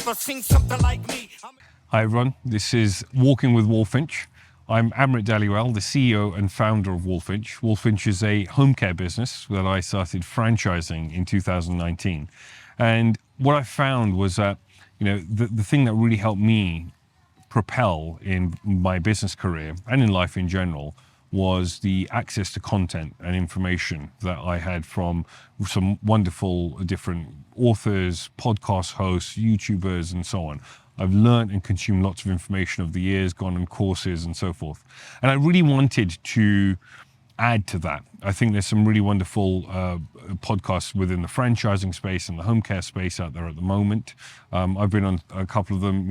never seen something like me. Hi everyone, this is Walking with Walfinch. I'm Amrit Dhaliwal, the CEO and founder of Walfinch. Walfinch is a home care business that I started franchising in 2019. And what I found was that, the thing that really helped me propel in my business career and in life in general was the access to content and information that I had from some wonderful different authors, podcast hosts, YouTubers, and so on. I've learned and consumed lots of information over the years, gone on courses and so forth. And I really wanted to add to that. I think there's some really wonderful podcasts within the franchising space and the home care space out there at the moment. I've been on a couple of them,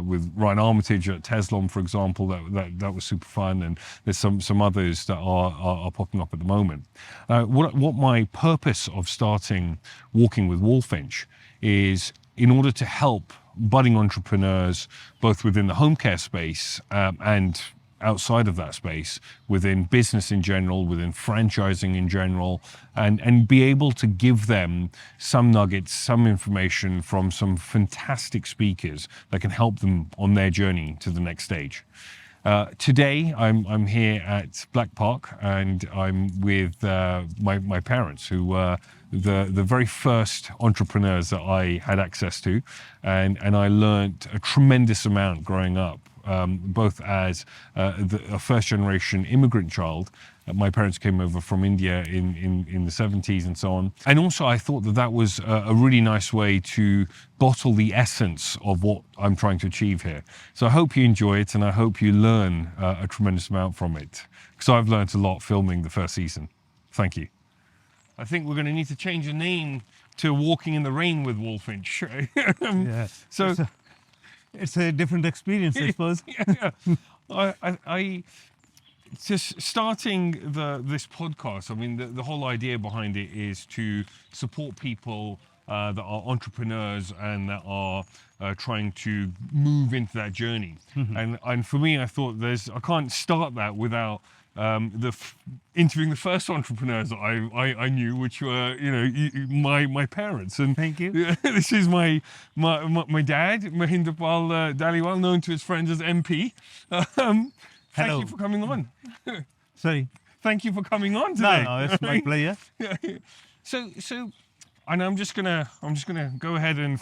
with Ryan Armitage at Teslon, for example. That was super fun, and there's some others that are popping up at the moment. What my purpose of starting Walking with Walfinch is in order to help budding entrepreneurs, both within the home care space and outside of that space, within business in general, within franchising in general, and be able to give them some nuggets, some information from some fantastic speakers that can help them on their journey to the next stage. Today, I'm here at Black Park, and I'm with my parents, who were the very first entrepreneurs that I had access to, and I learned a tremendous amount growing up, both as a first-generation immigrant child. My parents came over from India in the 70s and so on. And also I thought that was a really nice way to bottle the essence of what I'm trying to achieve here. So I hope you enjoy it, and I hope you learn a tremendous amount from it, because I've learned a lot filming the first season. Thank you. I think we're going to need to change the name to Walking in the Rain with Walfinch. Yeah. So it's a different experience, I suppose. I just starting this podcast, I mean, the whole idea behind it is to support people that are entrepreneurs and that are trying to move into that journey. Mm-hmm. And for me, I thought I can't start that without interviewing the first entrepreneurs that I knew, which were my parents. And thank you. This is my dad, Mahindra Dhaliwal, known to his friends as MP. Thank you for coming on. Sorry. Thank you for coming on today. No, it's my pleasure. So, and I'm just gonna go ahead and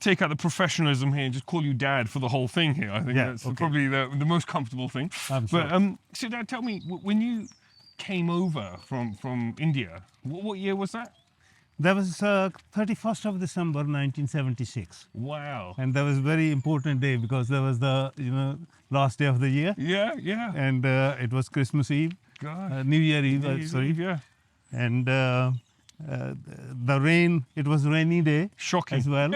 take out the professionalism here and just call you Dad for the whole thing here. I think that's probably the most comfortable thing. Sure. So Dad, tell me, when you came over from India, what year was that? That was 31st of December 1976. Wow. And that was a very important day, because that was the last day of the year. Yeah. And it was Christmas Eve. God. New Year Eve, sorry. Yeah. And the rain, it was a rainy day. Shocking. As well.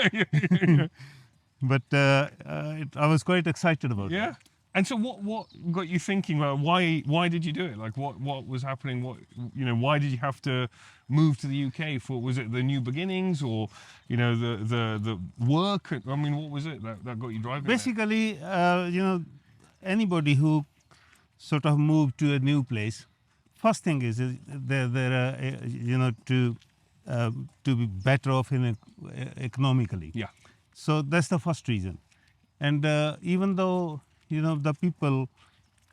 But I was quite excited about it. Yeah. And so what got you thinking about why did you do it? Like what was happening? Why did you have to move to the UK for? Was it the new beginnings, or the work? I mean, what was it that got you driving? Basically, anybody who sort of moved to a new place, first thing is to be better off economically. Yeah. So that's the first reason. And even though the people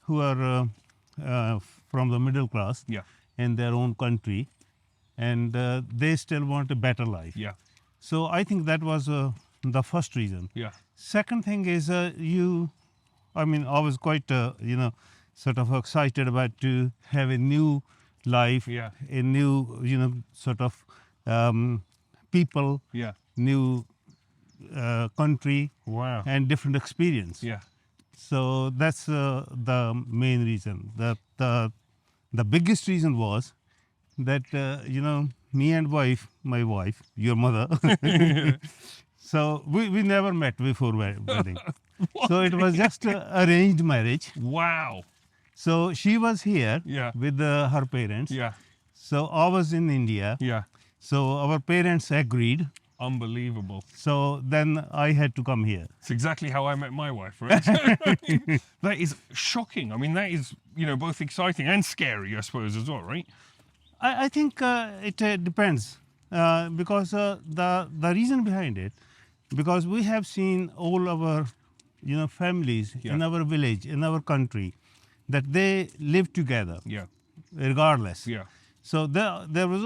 who are from the middle class, yeah, in their own country, and they still want a better life. Yeah. So I think that was the first reason. Yeah. Second thing is I was quite sort of excited about to have a new life, yeah, a new sort of people, yeah, new country, wow, and different experience. Yeah. So that's the main reason. The biggest reason was that me and my wife, your mother. So we never met before wedding. So it was just arranged marriage. Wow. So she was here, yeah, with her parents. Yeah. So I was in India. Yeah. So our parents agreed. Unbelievable. So then I had to come here. It's exactly how I met my wife, right? That is shocking. I mean, that is, both exciting and scary, I suppose, as well, right? I think it depends, because the reason behind it, because we have seen all our, families Yeah. in our village, in our country, that they live together Yeah. regardless. Yeah. So there was,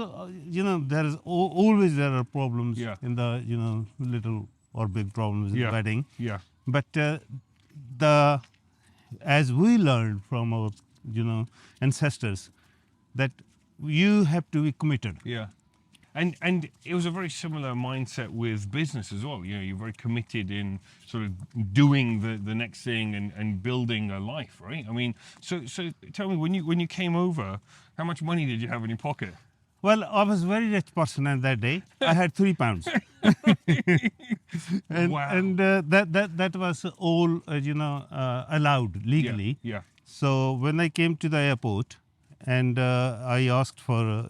there is always there are problems Yeah. in the, little or big problems in Yeah. the wedding. Yeah. But the as we learned from our, ancestors, that you have to be committed. Yeah. And it was a very similar mindset with business as well. You know, you're very committed in sort of doing the next thing and building a life, right? I mean, so tell me, when you came over, how much money did you have in your pocket? Well, I was a very rich person at that day. I had £3, and Wow. that was all allowed legally. Yeah. So when I came to the airport, and I asked for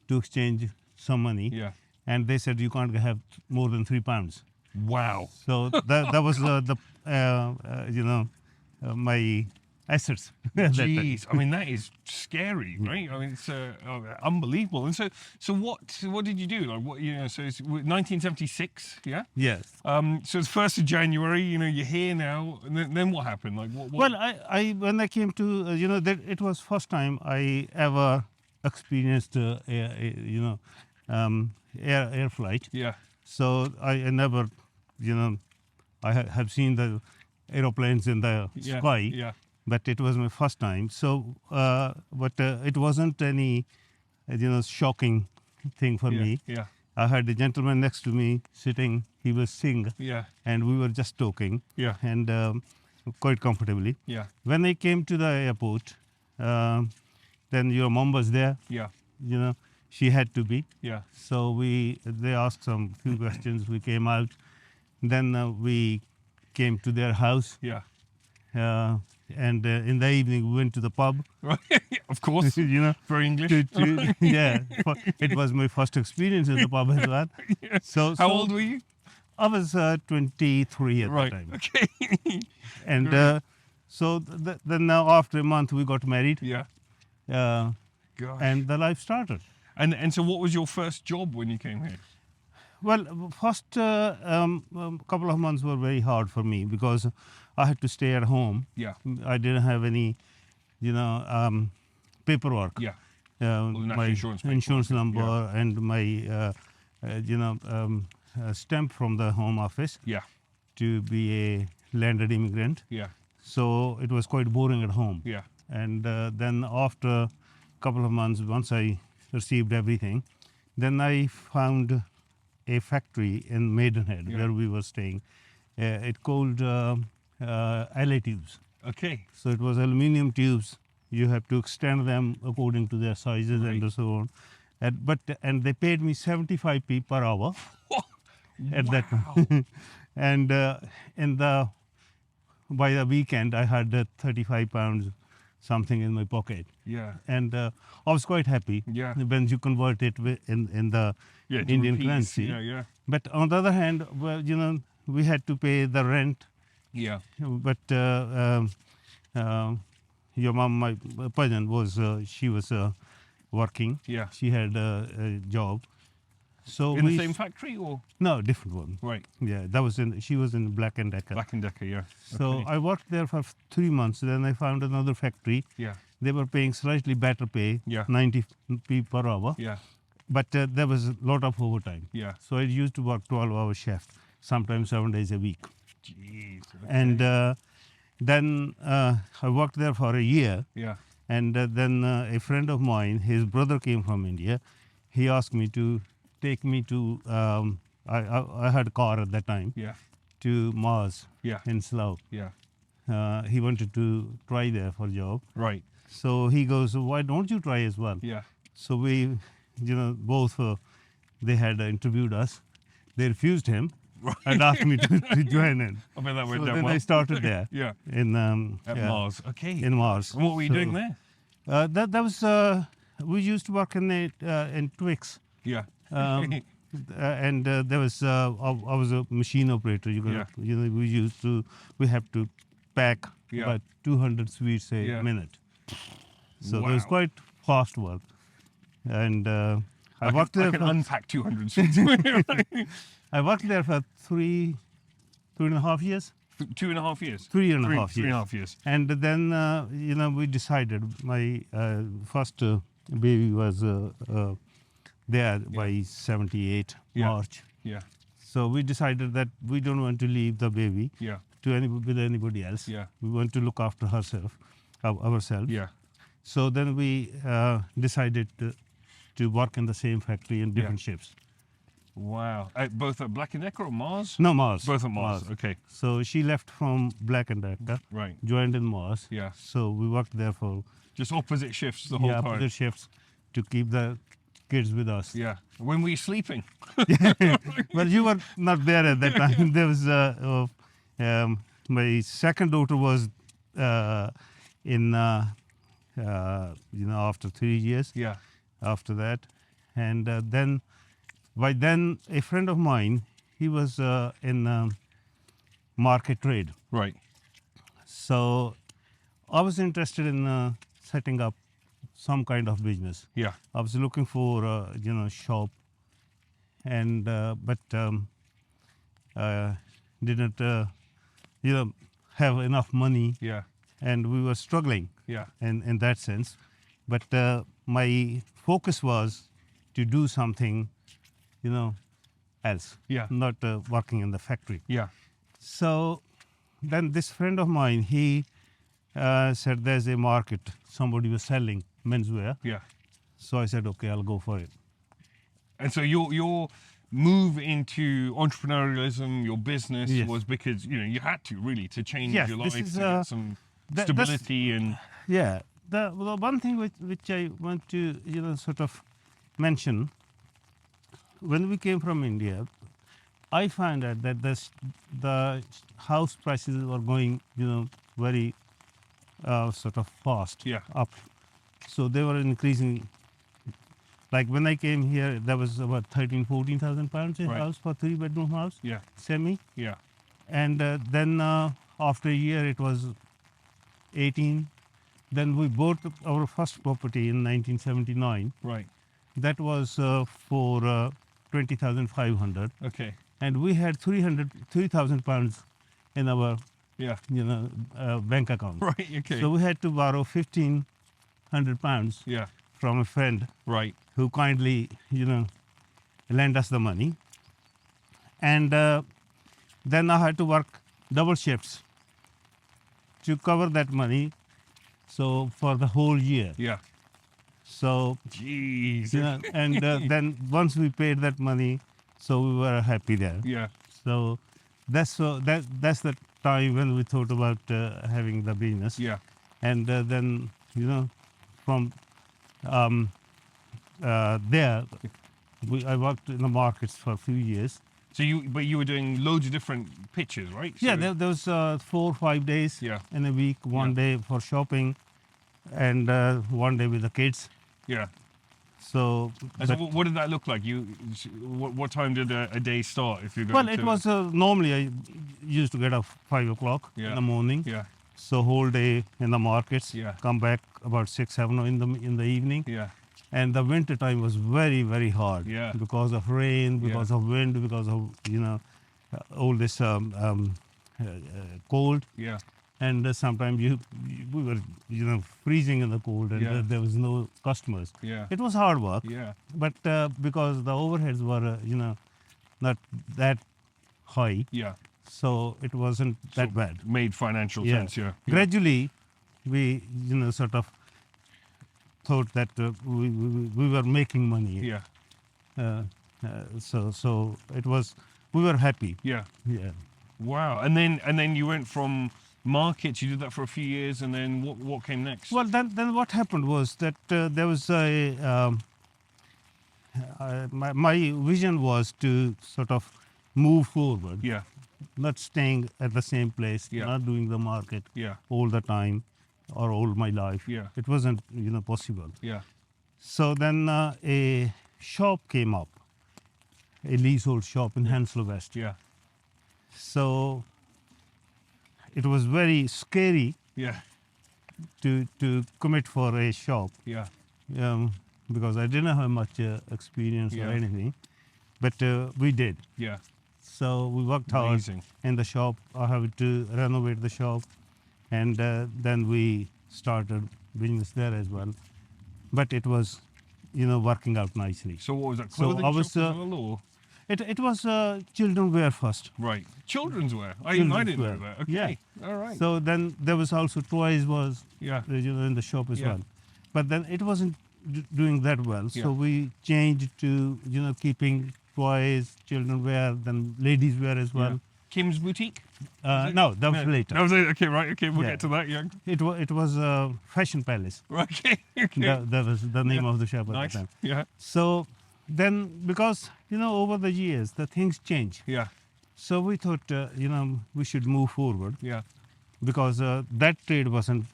to exchange some money, Yeah. and they said you can't have more than £3. Wow. So that was my assets. at that time. Jeez, I mean that is scary, right? I mean it's unbelievable. And so what did you do? Like what So it's 1976, yeah. Yes. So it's 1st of January. You know, you're here now, and then what happened? Like what? Well, I when I came to that it was first time I ever experienced air flight. Yeah. So I never I have seen the aeroplanes in the Yeah. sky. Yeah. But it was my first time. So, but it wasn't any, shocking thing for Yeah. me. Yeah. I had a gentleman next to me sitting. He was singing, Yeah. and we were just talking, Yeah. and quite comfortably. Yeah. When I came to the airport, then your mom was there. Yeah. She had to be. Yeah. So they asked some few questions. We came out. Then we came to their house. Yeah. And in the evening we went to the pub. Right. Of course. Very English. Yeah, it was my first experience in the pub as well. Yeah. So How old were you? I was 23 at Right. the time. Okay. And so then now after a month we got married, Yeah. Gosh. and the life started. And so what was your first job when you came here? Well, first couple of months were very hard for me because I had to stay at home. Yeah. I didn't have any, paperwork. Yeah. Uh, the national my insurance paperwork, insurance number yeah. and my, stamp from the home office Yeah. to be a landed immigrant. Yeah. So it was quite boring at home. Yeah. And then after a couple of months, once I received everything, then I found a factory in Maidenhead Yeah. where we were staying. It called LA tubes. Okay. So it was aluminium tubes. You have to extend them according to their sizes Right. and so on. And they paid me 75p per hour at that time. And by the weekend I had £35 something in my pocket. Yeah. And I was quite happy Yeah. when you convert it in the Yeah. to Indian rupees. currency. Yeah. Yeah. But on the other hand, well, we had to pay the rent. Yeah. But your mom, my cousin, she was working. Yeah. She had a job. So In the same factory or? No, different one. Right. Yeah, she was in Black and Decker. Black and Decker. Yeah. So Okay. I worked there for 3 months. Then I found another factory. Yeah. They were paying slightly better pay, Yeah. 90p per hour. Yeah. But there was a lot of overtime. Yeah. So I used to work 12-hour shift, sometimes 7 days a week. Jeez. Okay. And then I worked there for a year. Yeah. And then a friend of mine, his brother came from India. He asked me to take me to, I had a car at that time, Yeah. to Mars Yeah. in Slough. Yeah. He wanted to try there for a job. Right. So he goes, why don't you try as well? Yeah. So we, both, they had interviewed us. They refused him and asked me to join in. I bet that went So down then well. I started there Yeah. in At yeah, Mars. Okay. in Mars. And what were you So, doing there? That was we used to work in Twix, Yeah. and there was I was a machine operator. We have to pack Yeah. about 200 sweets a Yeah. minute. So it was Wow. quite fast work, and I worked there. I can For, unpack 200 suits. I worked there for 2.5 years. 2.5 years. 3.5 3 and a years. half years. And then we decided my first baby was there by 78 Yeah. March. Yeah. So we decided that we don't want to leave the baby Yeah. to with anybody else. Yeah. We want to look after ourselves. Yeah. So then we decided to work in the same factory in different shifts. Wow. Both at Black & Decker or Mars? No, Mars. Both at Mars. Okay. So she left from Black and Decker, Right. joined in Mars. Yeah. So we worked there for Just opposite shifts the whole time. opposite shifts to keep the kids with us. Yeah. When were you sleeping? Well, you were not there at that time. There was my second daughter was in after 3 years. Yeah. After that, and then by then a friend of mine, he was in market trade. Right. So I was interested in setting up some kind of business. Yeah. I was looking for shop, and but didn't have enough money, Yeah. and we were struggling Yeah. in that sense. But my focus was to do something, else. Yeah. Not working in the factory. Yeah. So then this friend of mine, he said there's a market. Somebody was selling menswear. Yeah. So I said, okay, I'll go for it. And so your move into entrepreneurialism, your business, Yes. was because you had to really to change Yes, your this life is, to get some that's- stability and Yeah. The one thing which I want to sort of mention, when we came from India, I found out that the house prices were going very sort of fast Yeah. up. So they were increasing. Like when I came here, there was about 14,000 pounds a Right. house for 3-bedroom house, yeah, semi. yeah, And then after a year, it was 18. Then we bought our first property in 1979. right, That was for 20,500, okay, and we had 3,000 pounds in our yeah, bank account. right, okay, So we had to borrow 1,500 pounds yeah, from a friend right, who kindly lent us the money, and then I had to work double shifts to cover that money. So for the whole year. yeah, So jeez, and then once we paid that money, so we were happy there. yeah, So that's the time when we thought about having the business. yeah, And then from there, I worked in the markets for a few years. So you were doing loads of different pitches, right? Yeah, So- there was 4 or 5 days Yeah. in a week. One Yeah. day for shopping, and one day with the kids. yeah. So, And so what did that look like? What time did a day start? If you're going well, it to, was normally I used to get up 5 o'clock Yeah. in the morning. yeah, So whole day in the markets. Yeah. Come back about 6, 7 in the evening. yeah, And the winter time was very, very hard. Yeah. Because of rain, because of wind, because of all this cold. yeah, And sometimes we were freezing in the cold, and Yeah. there was no customers. yeah, It was hard work. yeah, But because the overheads were not that high, yeah. so it wasn't that bad. Made financial Yeah. sense, yeah. Gradually, we sort of thought that we were making money. Yeah, So it was, we were happy. yeah. Yeah. Wow. And then you went from markets. You did that for a few years, and then what came next? Well, then what happened was that there was my vision was to sort of move forward, Yeah, not staying at the same place, Yeah. not doing the market yeah, all the time or all my life. Yeah. It wasn't possible. yeah, So then a shop came up, a leasehold shop in Henslow West. yeah, So it was very scary yeah, to commit for a shop. yeah, Um, because I didn't have much experience Yeah. or anything, but we did. Yeah. So we worked hard Amazing. in the shop. I have to renovate the shop, and then we started business there as well. But it was, working out nicely. So what was that? So Clothing I was, shop as well, or? It was children wear first. Right. Children's wear. I Children's didn't wear. know that. Okay. Yeah. All right. So then there was also toys was Yeah. in the shop as Yeah. well, but then it wasn't doing that well. So Yeah. we changed to keeping toys, children wear, then ladies wear as well. Yeah. Kim's Boutique? No, that was No, later. That was it. Okay, right. Okay, we'll Yeah. get to that. Yeah. It was Fashion Palace. Right. Okay. Okay. That was the name Yeah. of the shop at Nice. the time. Yeah. So then, because over the years the things change, Yeah. so we thought we should move forward, Yeah. because that trade wasn't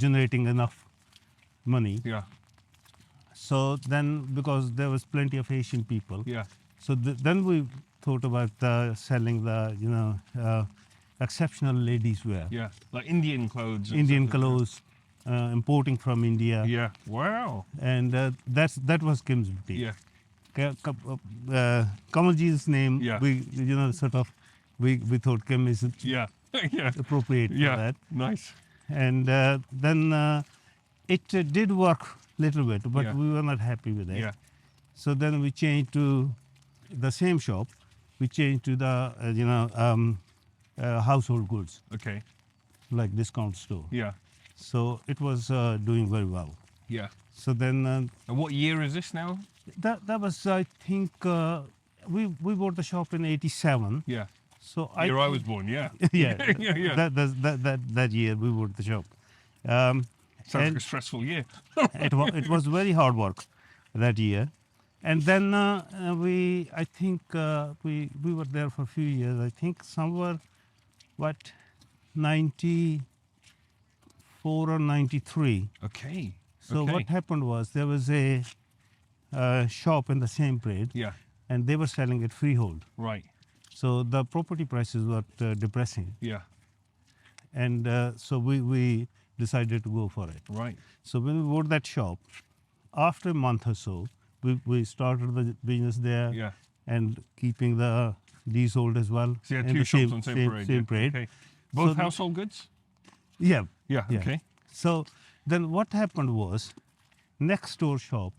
generating enough money. Yeah. So then, because there was plenty of Asian people, Yeah. so then we thought about selling the exceptional ladies wear, Yeah. Like Indian clothes. and Indian stuff like clothes, importing from India, that. Yeah. Wow. and that was Kim's boutique. Yeah. Kamalji's name, Yeah. we sort of we thought Kim is Yeah. yeah. appropriate Yeah. for that, Nice. and then it did work little bit, but Yeah. we were not happy with it. Yeah. So then we changed to the same shop. We changed to the household goods, Okay. like discount store. Yeah. So it was doing very well. Yeah. So then And what year is this now? that was, I think, we bought the shop in '87. Yeah. So Year I was born. Yeah. yeah, Yeah, yeah. that year we bought the shop. Sounds like and a stressful year. it was very hard work that year. And then I think we were there for a few years. I think somewhere, 94 or 93. Okay. So okay. what happened was there was a shop in the same trade, Yeah. and they were selling it freehold. Right. So the property prices were depressing, Yeah. and so we decided to go for it. Right. So when we bought that shop, after a month or so, we started the business there, Yeah. and keeping the leasehold as well. So you had in two the shops on same parade. Same yeah. parade. Okay. Both So- household goods? Yeah. Yeah. Yeah. Okay. So then what happened was, next door shop,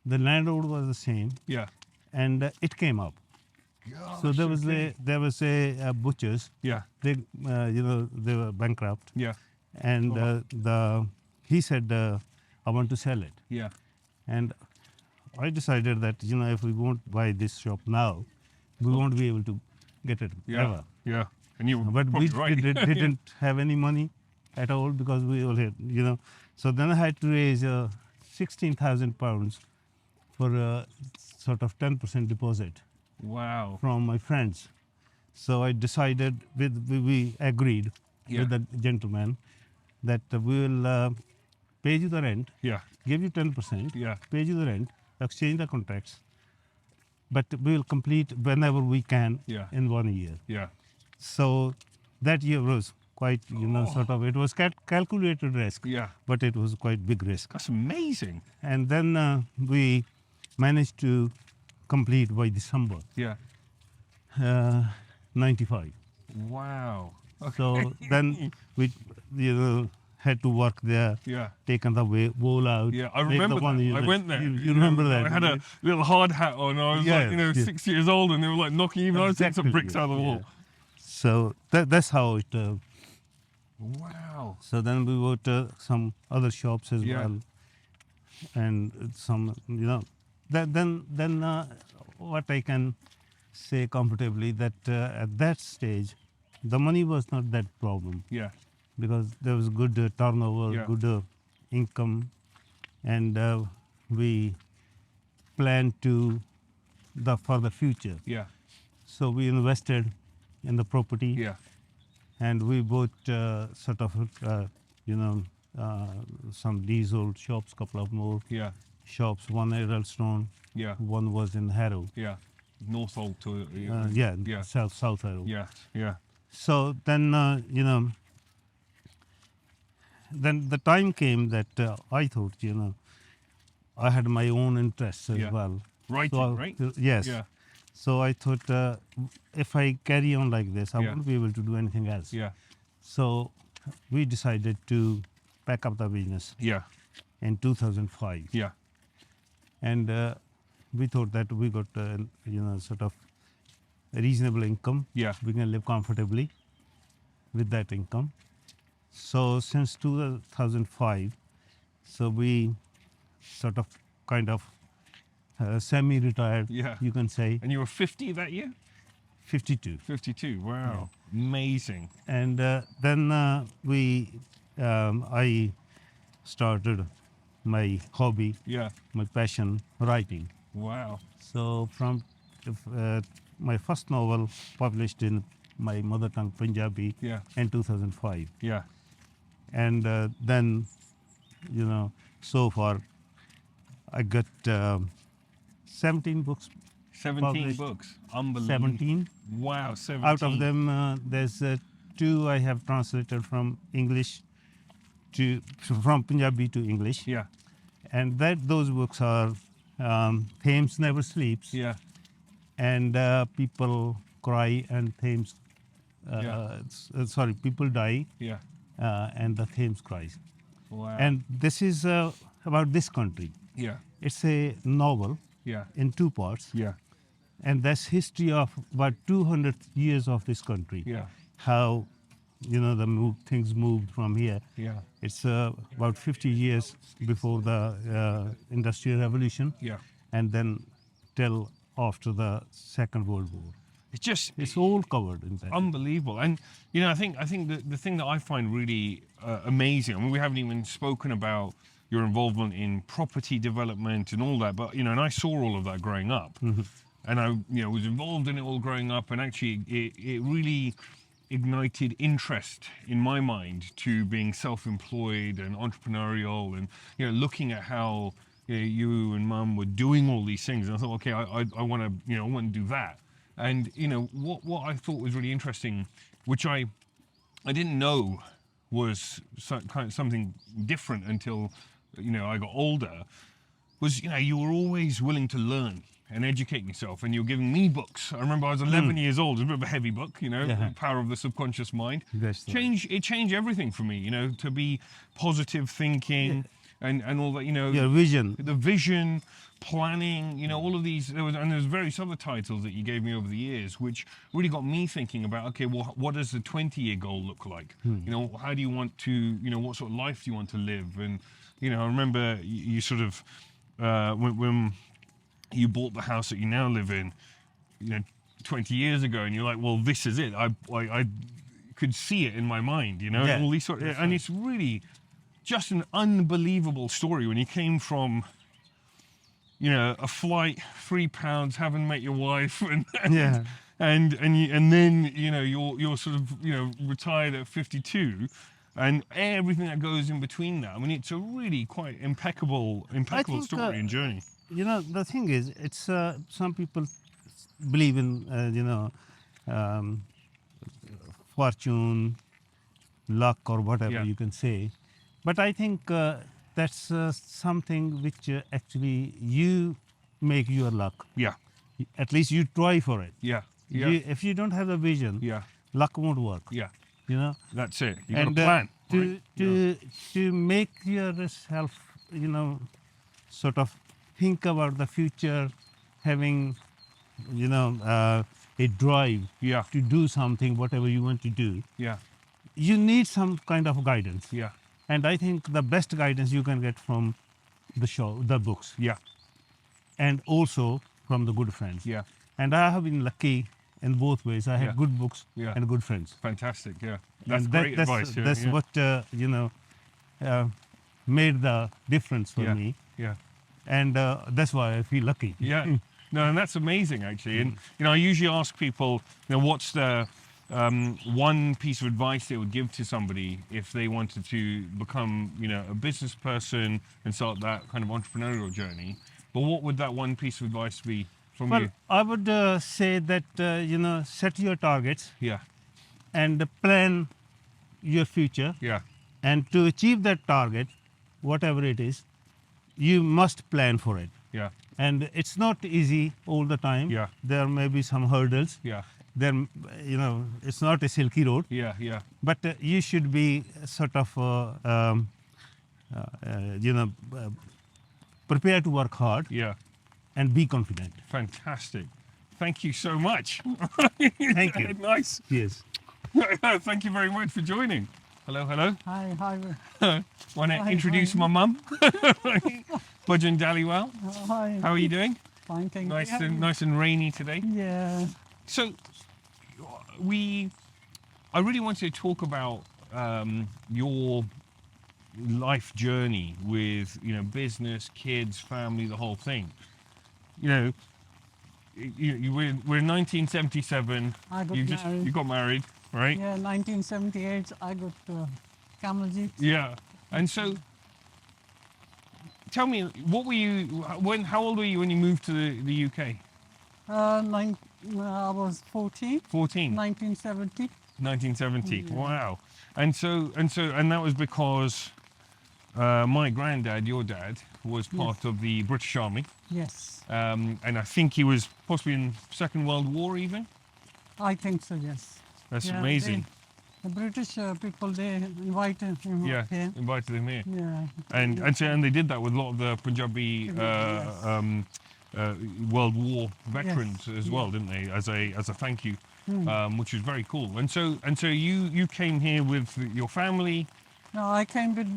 the landlord was the same, Yeah. and it came up. So there was a butcher's. Yeah. They they were bankrupt, Yeah. and he said, I want to sell it, Yeah. and I decided that if we won't buy this shop now, we won't be able to get it Yeah. ever. Yeah. And you were But we probably right. didn't have any money at all, because we all had, So then I had to raise £16,000 for a sort of 10% deposit Wow. from my friends. So I decided, we agreed Yeah. with the gentleman that we will pay you the rent, Yeah. give you 10%, Yeah. pay you the rent, exchange the contracts, but we will complete whenever we can Yeah. in 1 year. Yeah. So that year was quite, sort of, it was calculated risk, Yeah. but it was quite big risk. That's amazing. And then we managed to complete by December Yeah. 95. Wow. Okay. So then we, had to work there, Yeah. taken the wall out. Yeah, I make the remember one that. I you- went there. You remember that? I had a little hard hat on. I was Yeah, like, yeah. 6 years old, and they were like knocking even. I was taking some Exactly, bricks out of the yeah. wall. So that's how it. Wow. So then we went to some other shops as Yeah. well, and some, then what I can say comfortably that at that stage, the money was not that problem, Yeah. because there was good turnover, Yeah. good income, and we planned for the future. Yeah. So we invested in the property, Yeah. and we bought sort of some leasehold shops, couple of more Yeah. shops. One at Earlstone, Yeah. one was in Harrow. Yeah. Northolt to Yeah, Yeah. South Harrow. Yeah. Yeah. So then, then the time came that I thought, I had my own interests as Yeah. well. Writing, So, right? Yes. Yeah. So I thought, if I carry on like this, I Yeah. won't be able to do anything else. Yeah. So we decided to pack up the business Yeah. in 2005, Yeah. and we thought that we got sort of a reasonable income. Yeah. We can live comfortably with that income. So since 2005, so we sort of kind of semi-retired, Yeah. you can say, And you were 50 that year? 52. 52. Wow. Amazing. And then I started my hobby, Yeah. my passion, writing. Wow. So from my first novel published in my mother tongue Punjabi Yeah. in 2005, Yeah. and then so far I got 17 books 17 published. books. Unbelievable. 17. Wow. 17. Out of them, there's 2 I have translated from English from Punjabi to English, Yeah. and those books are Thames Never Sleeps, Yeah. and People Cry and Thames. Sorry, People Die, Yeah. and the Thames Cries. Wow. And this is about this country. yeah. It's a novel Yeah. in 2 parts, Yeah. and that's history of about 200 years of this country. Yeah. How things moved from here. Yeah. It's about 50 years before the Industrial Revolution, Yeah. and then till after the Second World War. It's all covered in that. Unbelievable. And I think the thing that I find really amazing, I mean, we haven't even spoken about your involvement in property development and all that, but and I saw all of that growing up. And I was involved in it all growing up, and actually it really ignited interest in my mind to being self-employed and entrepreneurial, and looking at how you and Mum were doing all these things, and I thought, okay, I want to I want to do that. And what I thought was really interesting, which I didn't know was something different until I got older, was you were always willing to learn and educate yourself, and you were giving me books. I remember I was 11 years old. It was a bit of a heavy book, Yeah. Power of the Subconscious Mind. That's right. It changed everything for me, to be positive thinking and all that, Your vision. the vision, planning, all of these. There's various other titles that you gave me over the years, which really got me thinking about, okay, well, what does the 20-year goal look like? How do you want to, what sort of life do you want to live? And, I remember you sort of, when you bought the house that you now live in, 20 years ago, and you're like, well, this is it. I could see it in my mind, Yeah, all these sort of, and it's really just an unbelievable story when you came from, a flight, £3, haven't met your wife, and Yeah. and then you're sort of retired at 52, and everything that goes in between that. I mean, it's a really quite impeccable think, story and journey. The thing is, it's some people believe in fortune, luck, or whatever Yeah. you can say, but I think that's something which actually you make your luck. Yeah, At least you try for it. yeah, yeah, If you don't have the vision, yeah, luck won't work. yeah. That's it. You got And a plan. to make yourself, sort of think about the future, having, a drive Yeah, to do something, whatever you want to do, yeah, you need some kind of guidance. yeah, And I think the best guidance you can get from the books, yeah, and also from the good friends. yeah. And I have been lucky in both ways. I have Yeah. good books Yeah. and good friends. Fantastic. Yeah, that's And great advice. Yeah, That's yeah. what made the difference for Yeah. me, Yeah. and that's why I feel lucky. Yeah. No, and that's amazing, actually. And I usually ask people, what's the one piece of advice they would give to somebody if they wanted to become, a business person and start that kind of entrepreneurial journey. But what would that one piece of advice be from Well, you? I would say that set your targets Yeah. and plan your future, Yeah. and to achieve that target, whatever it is, you must plan for it. Yeah. And it's not easy all the time. Yeah. There may be some hurdles. Yeah. Then, it's not a silky road. Yeah. Yeah. But you should be sort of, prepared to work hard Yeah. and be confident. Fantastic. Thank you so much. Thank you. Nice. Yes. Thank you very much for joining. Hello, hello. Hi, hi. Want to Hi, introduce hi. my mum, Pudgin Dhaliwal. Hi. How are you doing? Fine, thank Nice you. and rainy today. Yeah. So, I really wanted to talk about your life journey with business, kids, family, the whole thing. We're in 1977. I got You married. got married, right? Yeah, 1978, I got camel jeep. Yeah. And so, tell me, what were you? How old were you when you moved to the UK? I was 14, 14. 1970. 1970. Yeah. Wow. And that was because my granddad, your dad, was part of the British Army, Yes, and I think he was possibly in Second World War even. I think so, yes. That's Yeah, amazing. The British people, they invited him Yeah, up here. invited him here, Yeah. and they did that with a lot of the Punjabi Yes. World War veterans Yes, as well, didn't they? As a thank you, Hmm. which is very cool. And so you came here with your family. No, I came with,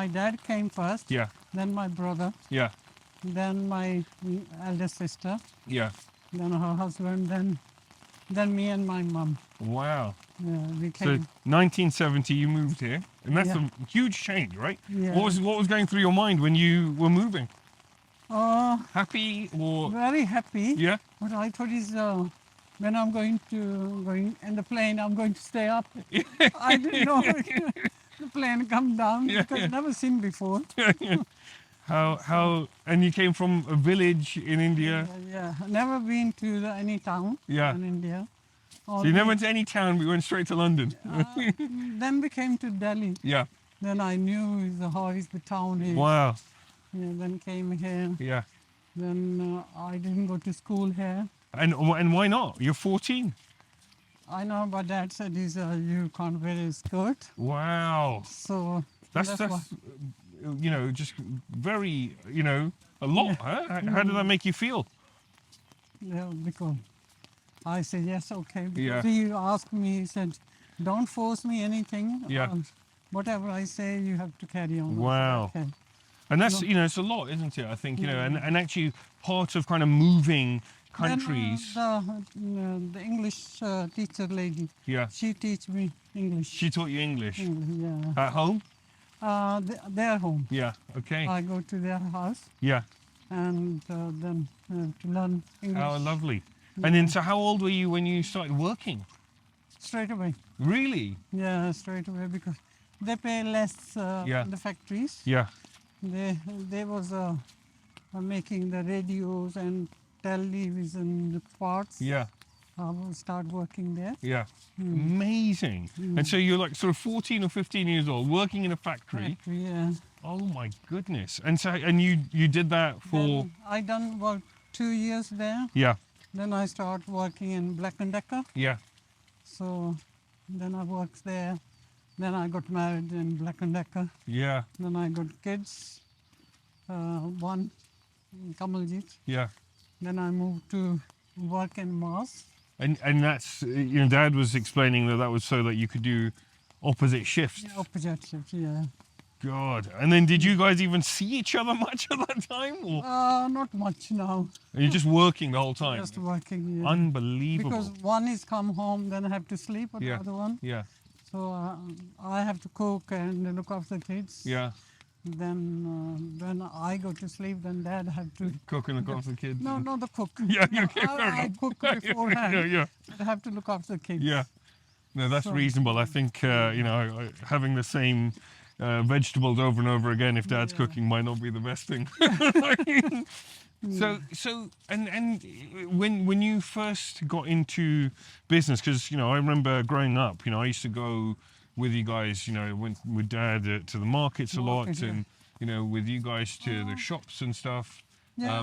my dad came first, Yeah, then my brother, yeah, then my elder sister, yeah. then her husband, then me and my mum. Wow. Yeah, we So came. 1970, you moved here, and that's Yeah. a huge change, right? Yeah. What was going through your mind when you were moving? Happy or Very happy. yeah? But I thought when I'm going in the plane, I'm going to stay up. I didn't know the plane come down Yeah, because yeah. never seen before. How and you came from a village in India. Yeah, never been to any town Yeah. in India. So you never went to any town, but you went straight to London. Then we came to Delhi. Yeah. Then I knew how is the town is. Wow. Yeah, then came here. Yeah. Then I didn't go to school here. And why not? You're 14. I know, but Dad said you can't wear a skirt. Wow. So That's why. just very a lot. Huh? How did that make you feel? Yeah, because I said yes, okay. Yeah. Because he asked me, he said, don't force me anything. Yeah. Whatever I say, you have to carry on. I said, Wow. okay. And that's it's a lot, isn't it? I think and actually part of kind of moving countries. Then, the English teacher lady, Yeah. she teach me English. She taught you English Yeah. at home. Their home. Yeah. Okay. I go to their house Yeah. and then to learn English Oh, lovely. And then, so how old were you when you started working? straight away. Really? Yeah, straight away because they pay less Yeah. in the factories. Yeah. They was making the radios and television parts. Yeah. I will start working there. Yeah. Amazing. And so you're like sort of 14 or 15 years old, working in a factory. Yeah. Oh my goodness. And so, and you did that for, Then I done work 2 years there. yeah, Then I start working in Black and Decker. yeah, So then I worked there. Then I got married in Black and Decker. yeah, Then I got kids. One in Kamaljit. yeah. Then I moved to work in Mars. And that's, Dad was explaining that was so that you could do opposite shifts. Opposite shift, yeah. God. And then did you guys even see each other much at that time? Or Not much now. you're just working the whole time? Just working. Yeah. Unbelievable. Because one is come home, then I have to sleep, or Yeah. the other one. Yeah, So I have to cook and look after the kids. yeah. Then when I go to sleep, then Dad have to. Cook and look after the kids. No, and- not the cook. Yeah, yeah, okay, fair I enough. cook beforehand. Yeah. I have to look after the kids. Yeah. No, that's So- reasonable. I think, having the same vegetables over and over again if Dad's Yeah. cooking might not be the best thing. So and when you first got into business, because I remember growing up, I used to go with you guys, went with Dad to the markets a lot, Market, yeah. with you guys to the shops and stuff. Yeah,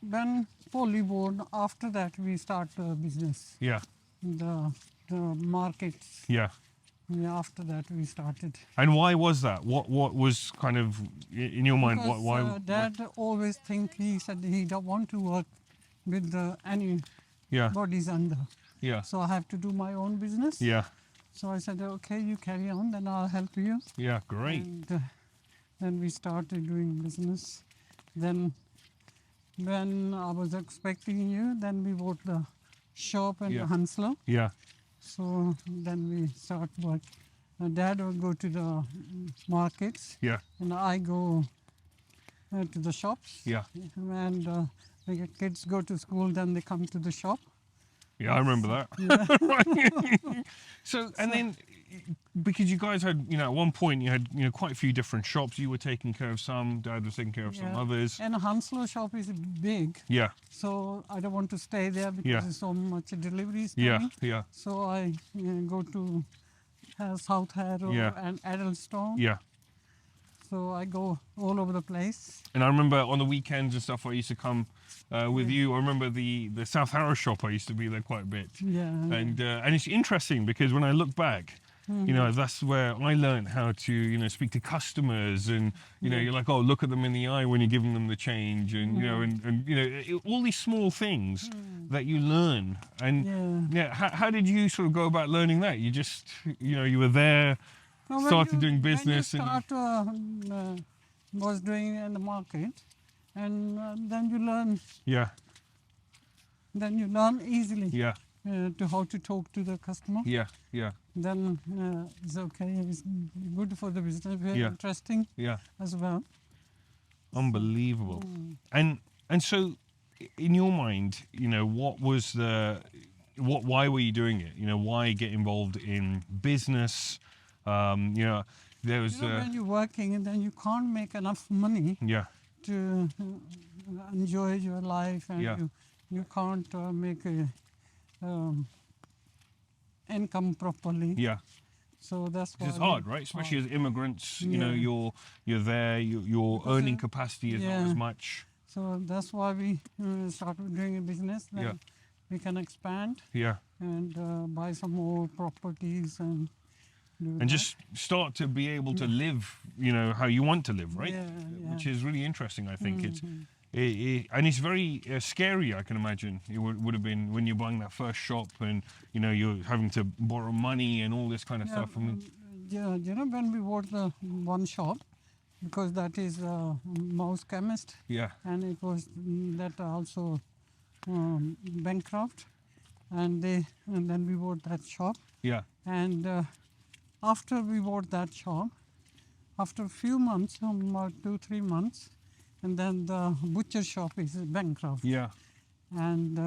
when fully born, after that we start business. Yeah, The markets. yeah. Yeah, after that we started. And why was that? What was kind of in your mind? Because Why? Dad always he said he don't want to work with any Yeah, bodies under. yeah, So I have to do my own business. yeah, So I said, okay, you carry on, then I'll help you. yeah. Great. And then we started doing business. Then when I was expecting you, then we bought the shop in Yeah. Hounslow. Yeah, So then we start work. Dad will go to the markets, yeah, and I go to the shops. yeah, And the kids go to school, then they come to the shop. yeah. I remember that. So, and then because you guys had, at one point you had, quite a few different shops. You were taking care of some. Dad was taking care of some Yeah. others. And Hounslow shop is big, Yeah, so I don't want to stay there because Yeah. there's so much deliveries yeah, coming. yeah, So I go to South Harrow Yeah. and Eddlestone. yeah. So I go all over the place. And I remember on the weekends and stuff, I used to come with you. I remember the South Harrow shop. I used to be there quite a bit. Yeah. And it's interesting because when I look back, that's where I learned how to speak to customers, and you're like, oh, look at them in the eye when you're giving them the change, and all these small things that you learn. And how did you sort of go about learning that? You just you were there, Now, when started you- doing when you business, and start, was doing in the market, and then you learn. yeah, Then you learn easily yeah, to how to talk to the customer. yeah, yeah, Then it's okay. It's good for the business. Very Yeah. interesting yeah. as well. Unbelievable. And so in your mind, what was why were you doing it? Why get involved in business? There was When you're working, and then you can't make enough money yeah, to enjoy your life, and Yeah. you can't make a income properly. yeah. So that's why It's we- hard, right? Especially as immigrants, Yeah. you're there, your Because, earning capacity is not yeah. as much. So that's why we started doing a business. Then Yeah. we can expand Yeah. and buy some more properties and do And that. just start to be able to live, how you want to live, right? Yeah, yeah. Mm-hmm. Which is really interesting, I think. And it's very scary, I can imagine. It would have been when you're buying that first shop and, you're having to borrow money and all this kind of stuff. I mean, When we bought the one shop, because that is Mouse Chemist, yeah, and it was that also bankrupt, and then we bought that shop, yeah, and after we bought that shop, after a few months, about 2-3 months, and then the butcher shop is bankrupt, yeah, and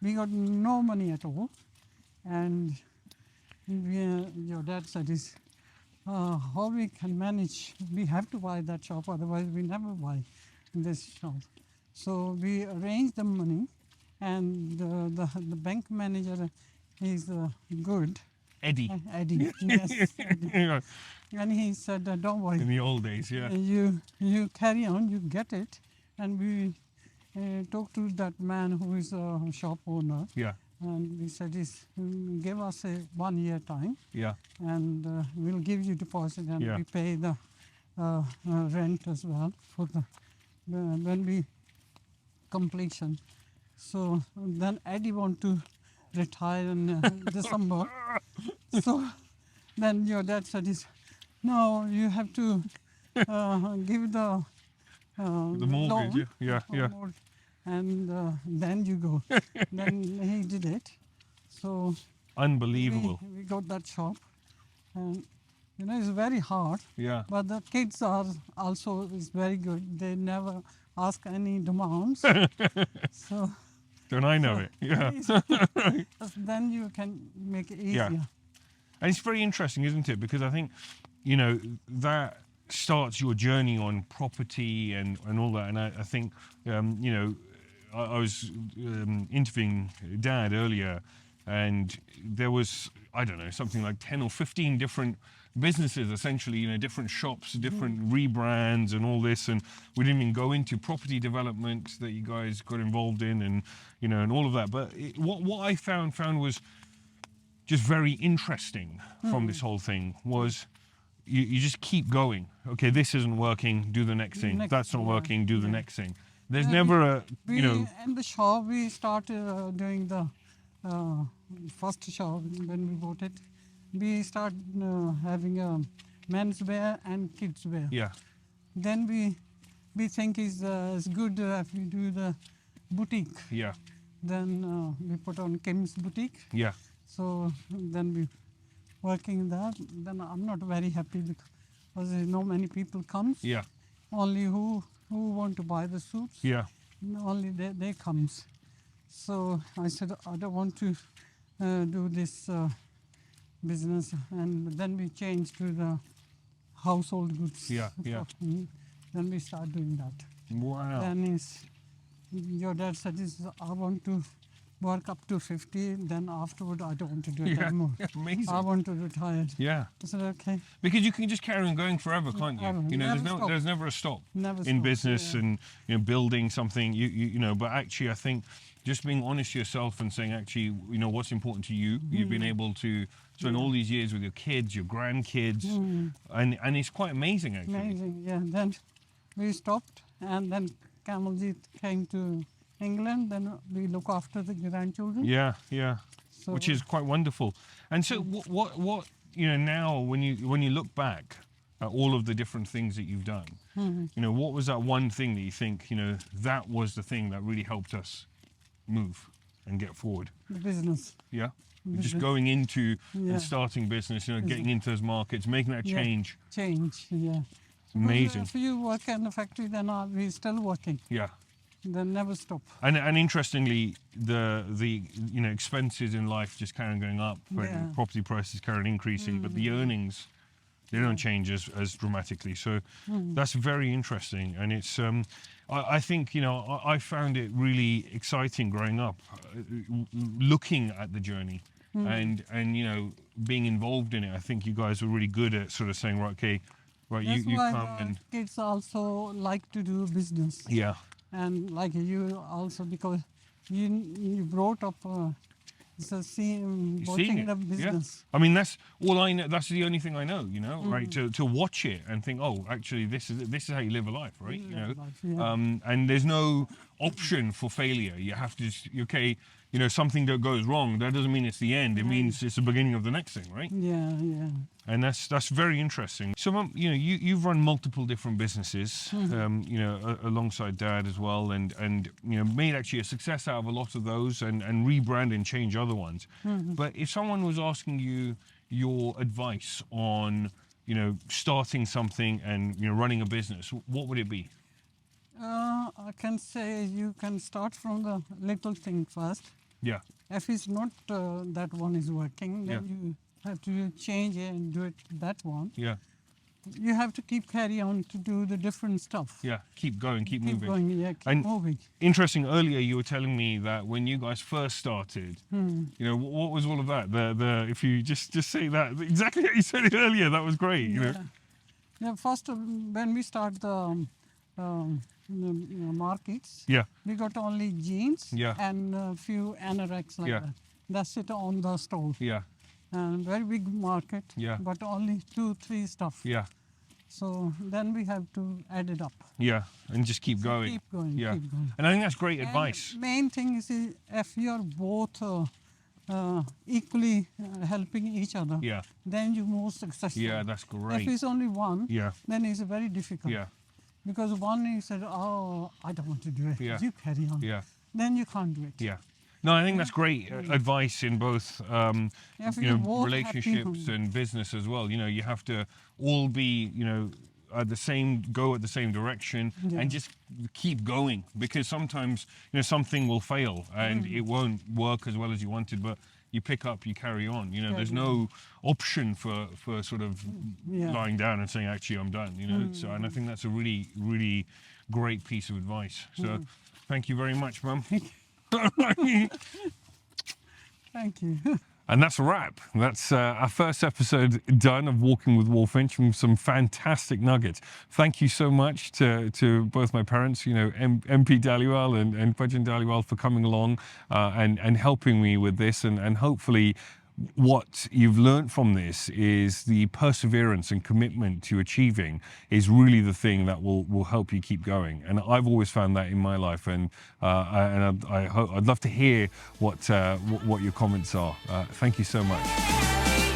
we got no money at all, and your dad said is how we can manage. We have to buy that shop, otherwise we never buy this shop. So we arranged the money, and the bank manager is good, Eddie. Eddie. Yes, Eddie. Yeah, And he said, don't worry, in the old days, yeah. you carry on, you get it. And we talked to that man who is a shop owner, Yeah, and we said, give us a 1 year time, yeah, and we'll give you deposit, and Yeah. we pay the rent as well for the when we completion. So then Eddie want to retire in December. So then your dad said, no, you have to give the the mortgage, loan, yeah, yeah. and then you go. Then he did it. So Unbelievable. we got that shop, and it's very hard. Yeah, But the kids are also is very good. They never ask any demands. So don't I know it? Yeah. then you can make it Yeah. easier. And it's very interesting, isn't it? Because I think, that starts your journey on property and all that. And I think, I was interviewing Dad earlier, and there was, I don't know, something like 10 or 15 different businesses, essentially, different shops, different rebrands and all this. And we didn't even go into property development that you guys got involved in, and, and all of that. But what I found was just very interesting from this whole thing was you just keep going. Okay, this isn't working, do the next thing. That's not working, do the next thing. There's never a, In the shop, we started doing the first shop when we bought it. We start having a men's wear and kids wear. Yeah, Then we think it's good if we do the boutique. yeah, Then we put on Kim's boutique. yeah, So then we working that. Then I'm not very happy because many people comes. yeah, Only who want to buy the suits. yeah, Only they comes. So I said I don't want to do this business, and then we changed to the household goods. Yeah, yeah. Then we start doing that. wow. Then your dad said I want to work up to 50. Then afterward I don't want to do it Yeah, anymore. amazing. I want to retire. Yeah, I said okay. because you can just carry on going forever, can't you? Forever. There's never a stop Never in stop, business yeah. and building something. But actually, I think just being honest to yourself and saying actually, what's important to you. You've been able to spend all these years with your kids, your grandkids, and it's quite amazing actually. Amazing, yeah. Then we stopped, and then Kamaljeet came to England. Then we look after the grandchildren. Yeah, yeah. So Which is quite wonderful. And so, what now when you look back at all of the different things that you've done, what was that one thing that you think that was the thing that really helped us move and get forward? the business. Yeah. Just Business. going into Yeah. and starting business, getting into those markets, making that Yeah. change. Change, yeah. Amazing. If you work in the factory, then we're still working. Yeah. Then never stop. And interestingly, the expenses in life just carry on going up, right? Yeah. Property prices carry on increasing, but the earnings, they don't change as dramatically. So that's very interesting, and it's I think I found it really exciting growing up, looking at the journey and being involved in it. I think you guys were really good at sort of saying, right, okay, right, That's you why come the and kids also like to do business. yeah. And like you also, because you brought up Seeing watching it, the business. I mean, that's all I know. That's the only thing I know, right? To watch it and think, oh, actually, this is how you live a life, right? And there's no option for failure. You have to just, okay, something that goes wrong, that doesn't mean it's the end. It means it's the beginning of the next thing, right? Yeah, yeah. And that's very interesting. So, Mum, you've run multiple different businesses, alongside Dad as well, and made actually a success out of a lot of those, and rebrand and change other ones. But if someone was asking you your advice on, starting something and running a business, what would it be? I can say you can start from the little thing first. Yeah, If it's not that one is working, then you have to change it and do it that one. yeah, You have to carry on to do the different stuff. yeah. Keep going, keep moving. Going, yeah, keep And- moving. Interesting. Earlier, you were telling me that when you guys first started, what was all of that? The if you just say that exactly how you said it earlier, that was great. Yeah, first when we start the markets, Yeah, we got only jeans Yeah. and a few anoraks like Yeah. that. That's it on the stall. yeah, And very big market, Yeah. but only 2-3 stuff. yeah, So then we have to add it up. yeah, and just keep going. Keep going, Yeah, keep going. and I think that's great And advice. main thing is if you're both equally helping each other, Yeah, then you're more successful. yeah, that's If great. it's only one, Yeah, then it's very difficult. yeah, Because one you said, oh, I don't want to do it. Yeah. You carry on. yeah, Then you can't do it. yeah. No, I think that's great advice in both, If you're both relationships happy, and business as well. You have to all be, go at the same direction Yeah. and just keep going, because sometimes, something will fail and it won't work as well as you wanted, but you pick up, you carry on. There's no option for sort of Yeah. lying down and saying, actually, I'm done. So, and I think that's a really, really great piece of advice. So, thank you very much, Mum. Thank you. And that's a wrap. That's our first episode done of Walking with Walfinch, from some fantastic nuggets. Thank you so much to both my parents, MP Dhaliwal and Pudgin Dhaliwal, for coming along and helping me with this. And hopefully what you've learned from this is the perseverance and commitment to achieving is really the thing that will help you keep going. And I've always found that in my life. And I'd love to hear what your comments are. Thank you so much.